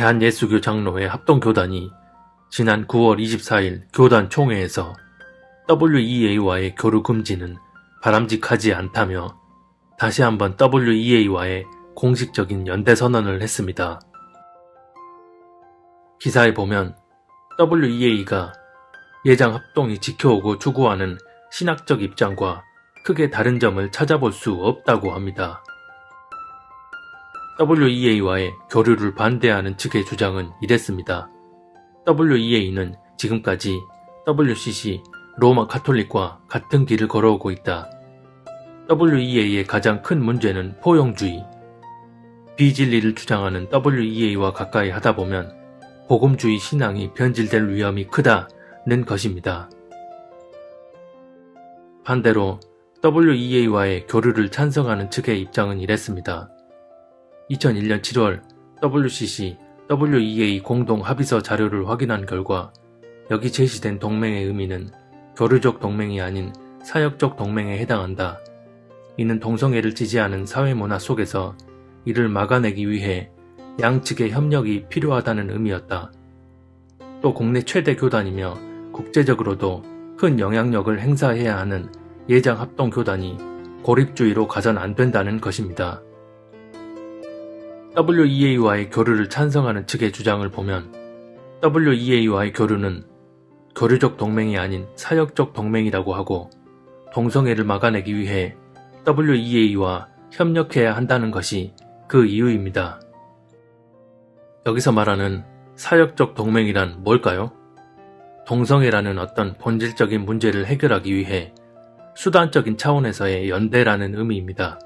대한예수교 장로회 합동교단이 지난 9월 24일 교단 총회에서 WEA와의 교류 금지는 바람직하지 않다며 다시 한번 WEA와의 공식적인 연대 선언을 했습니다. 기사에 보면 WEA가 예장 합동이 지켜오고 추구하는 신학적 입장과 크게 다른 점을 찾아볼 수 없다고 합니다. WEA와의 교류를 반대하는 측의 주장은 이랬습니다. WEA는 지금까지 WCC 로마 카톨릭과 같은 길을 걸어오고 있다. WEA의 가장 큰 문제는 포용주의. 비진리를 주장하는 WEA와 가까이 하다 보면 복음주의 신앙이 변질될 위험이 크다는 것입니다. 반대로 WEA와의 교류를 찬성하는 측의 입장은 이랬습니다. 2001년 7월 WCC, WEA 공동 합의서 자료를 확인한 결과 여기 제시된 동맹의 의미는 교류적 동맹이 아닌 사역적 동맹에 해당한다. 이는 동성애를 지지하는 사회문화 속에서 이를 막아내기 위해 양측의 협력이 필요하다는 의미였다. 또 국내 최대 교단이며 국제적으로도 큰 영향력을 행사해야 하는 예장 합동 교단이 고립주의로 가선 안 된다는 것입니다. WEA와의 교류를 찬성하는 측의 주장을 보면 WEA와의 교류는 교류적 동맹이 아닌 사역적 동맹이라고 하고 동성애를 막아내기 위해 WEA와 협력해야 한다는 것이 그 이유입니다. 여기서 말하는 사역적 동맹이란 뭘까요? 동성애라는 어떤 본질적인 문제를 해결하기 위해 수단적인 차원에서의 연대라는 의미입니다.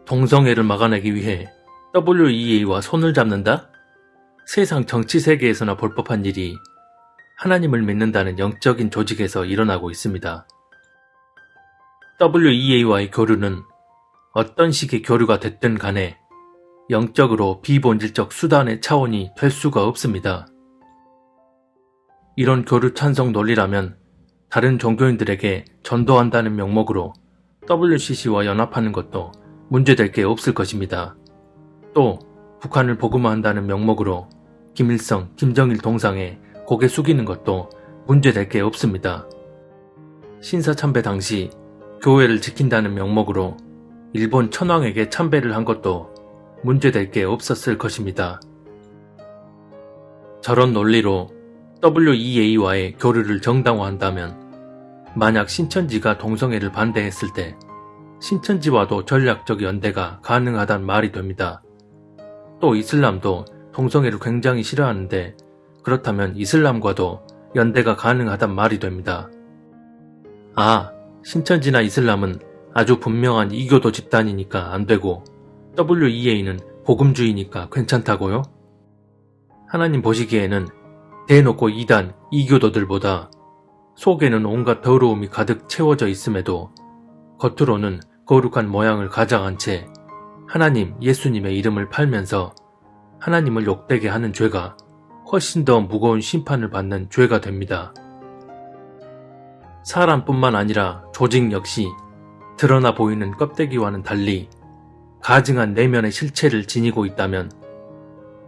동성애를 막아내기 위해 WEA와 손을 잡는다? 세상 정치 세계에서나 볼 법한 일이 하나님을 믿는다는 영적인 조직에서 일어나고 있습니다. WEA와의 교류는 어떤 식의 교류가 됐든 간에 영적으로 비본질적 수단의 차원이 될 수가 없습니다. 이런 교류 찬성 논리라면 다른 종교인들에게 전도한다는 명목으로 WCC와 연합하는 것도 문제될 게 없을 것입니다. 또 북한을 복음화한다는 명목으로 김일성, 김정일 동상에 고개 숙이는 것도 문제될 게 없습니다. 신사참배 당시 교회를 지킨다는 명목으로 일본 천황에게 참배를 한 것도 문제될 게 없었을 것입니다. 저런 논리로 WEA와의 교류를 정당화한다면 만약 신천지가 동성애를 반대했을 때 신천지와도 전략적 연대가 가능하단 말이 됩니다. 또 이슬람도 동성애를 굉장히 싫어하는데 그렇다면 이슬람과도 연대가 가능하단 말이 됩니다. 신천지나 이슬람은 아주 분명한 이교도 집단이니까 안 되고 WEA는 복음주의니까 괜찮다고요? 하나님 보시기에는 대놓고 이단, 이교도들보다 속에는 온갖 더러움이 가득 채워져 있음에도 겉으로는 거룩한 모양을 가장한 채 하나님, 예수님의 이름을 팔면서 하나님을 욕되게 하는 죄가 훨씬 더 무거운 심판을 받는 죄가 됩니다. 사람뿐만 아니라 조직 역시 드러나 보이는 껍데기와는 달리 가증한 내면의 실체를 지니고 있다면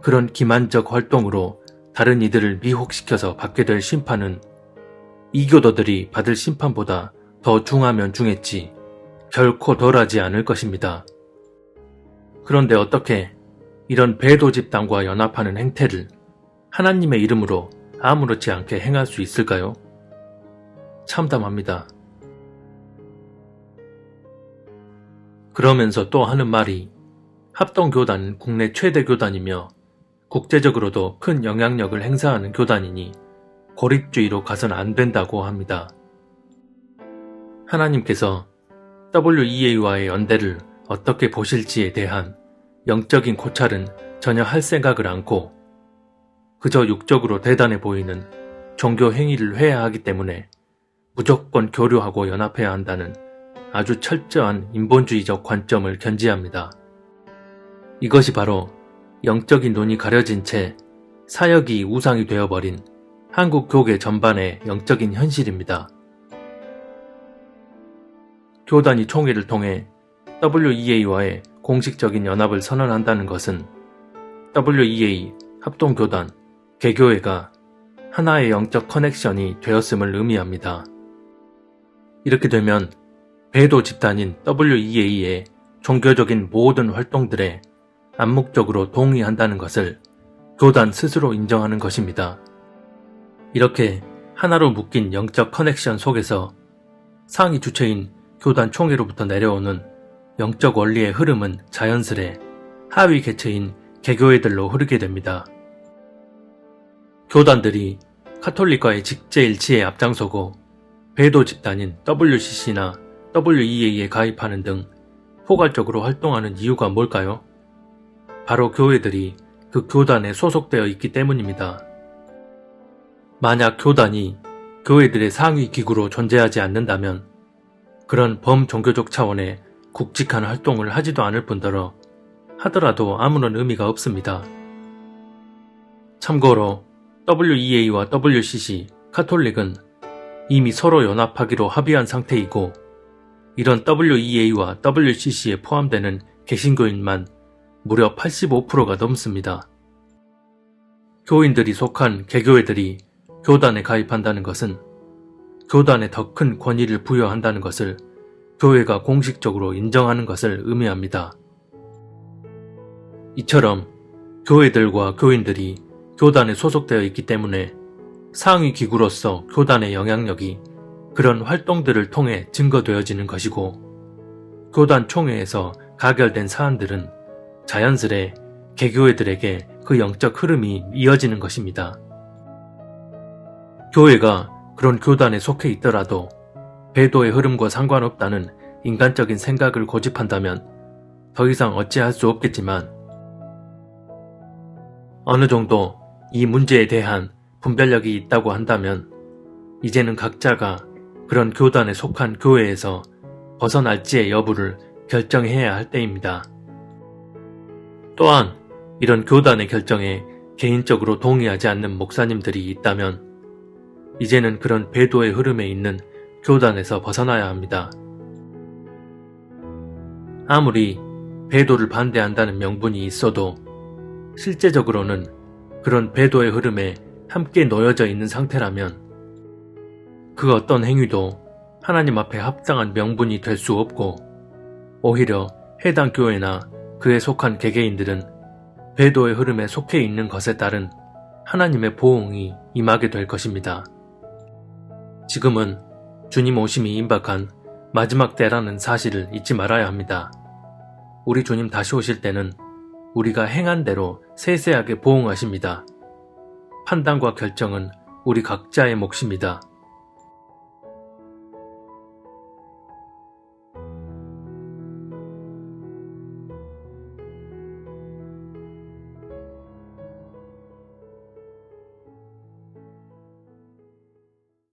그런 기만적 활동으로 다른 이들을 미혹시켜서 받게 될 심판은 이교도들이 받을 심판보다 더 중하면 중했지 결코 덜하지 않을 것입니다. 그런데 어떻게 이런 배도 집단과 연합하는 행태를 하나님의 이름으로 아무렇지 않게 행할 수 있을까요? 참담합니다. 그러면서 또 하는 말이 합동교단은 국내 최대 교단이며 국제적으로도 큰 영향력을 행사하는 교단이니 고립주의로 가선 안 된다고 합니다. 하나님께서 WEA와의 연대를 어떻게 보실지에 대한 영적인 고찰은 전혀 할 생각을 않고 그저 육적으로 대단해 보이는 종교 행위를 회하하기 때문에 무조건 교류하고 연합해야 한다는 아주 철저한 인본주의적 관점을 견지합니다. 이것이 바로 영적인 눈이 가려진 채 사역이 우상이 되어버린 한국 교계 전반의 영적인 현실입니다. 교단이 총회를 통해 WEA와의 공식적인 연합을 선언한다는 것은 WEA, 합동교단, 개교회가 하나의 영적 커넥션이 되었음을 의미합니다. 이렇게 되면 배도 집단인 WEA의 종교적인 모든 활동들에 암묵적으로 동의한다는 것을 교단 스스로 인정하는 것입니다. 이렇게 하나로 묶인 영적 커넥션 속에서 상위 주체인 교단 총회로부터 내려오는 영적 원리의 흐름은 자연스레 하위 개체인 개교회들로 흐르게 됩니다. 교단들이 카톨릭과의 직제일치에 앞장서고 배도 집단인 WCC나 WEA에 가입하는 등 포괄적으로 활동하는 이유가 뭘까요? 바로 교회들이 그 교단에 소속되어 있기 때문입니다. 만약 교단이 교회들의 상위 기구로 존재하지 않는다면 그런 범종교적 차원의 굵직한 활동을 하지도 않을 뿐더러 하더라도 아무런 의미가 없습니다. 참고로 WEA와 WCC, 카톨릭은 이미 서로 연합하기로 합의한 상태이고 이런 WEA와 WCC에 포함되는 개신교인만 무려 85%가 넘습니다. 교인들이 속한 개교회들이 교단에 가입한다는 것은 교단에 더 큰 권위를 부여한다는 것을 교회가 공식적으로 인정하는 것을 의미합니다. 이처럼 교회들과 교인들이 교단에 소속되어 있기 때문에 상위 기구로서 교단의 영향력이 그런 활동들을 통해 증거되어지는 것이고 교단 총회에서 가결된 사안들은 자연스레 개교회들에게 그 영적 흐름이 이어지는 것입니다. 교회가 그런 교단에 속해 있더라도 배도의 흐름과 상관없다는 인간적인 생각을 고집한다면 더 이상 어찌할 수 없겠지만 어느 정도 이 문제에 대한 분별력이 있다고 한다면 이제는 각자가 그런 교단에 속한 교회에서 벗어날지의 여부를 결정해야 할 때입니다. 또한 이런 교단의 결정에 개인적으로 동의하지 않는 목사님들이 있다면 이제는 그런 배도의 흐름에 있는 교단에서 벗어나야 합니다. 아무리 배도를 반대한다는 명분이 있어도 실제적으로는 그런 배도의 흐름에 함께 놓여져 있는 상태라면 그 어떤 행위도 하나님 앞에 합당한 명분이 될 수 없고 오히려 해당 교회나 그에 속한 개개인들은 배도의 흐름에 속해 있는 것에 따른 하나님의 보응이 임하게 될 것입니다. 지금은 주님 오심이 임박한 마지막 때라는 사실을 잊지 말아야 합니다. 우리 주님 다시 오실 때는 우리가 행한 대로 세세하게 보응하십니다. 판단과 결정은 우리 각자의 몫입니다.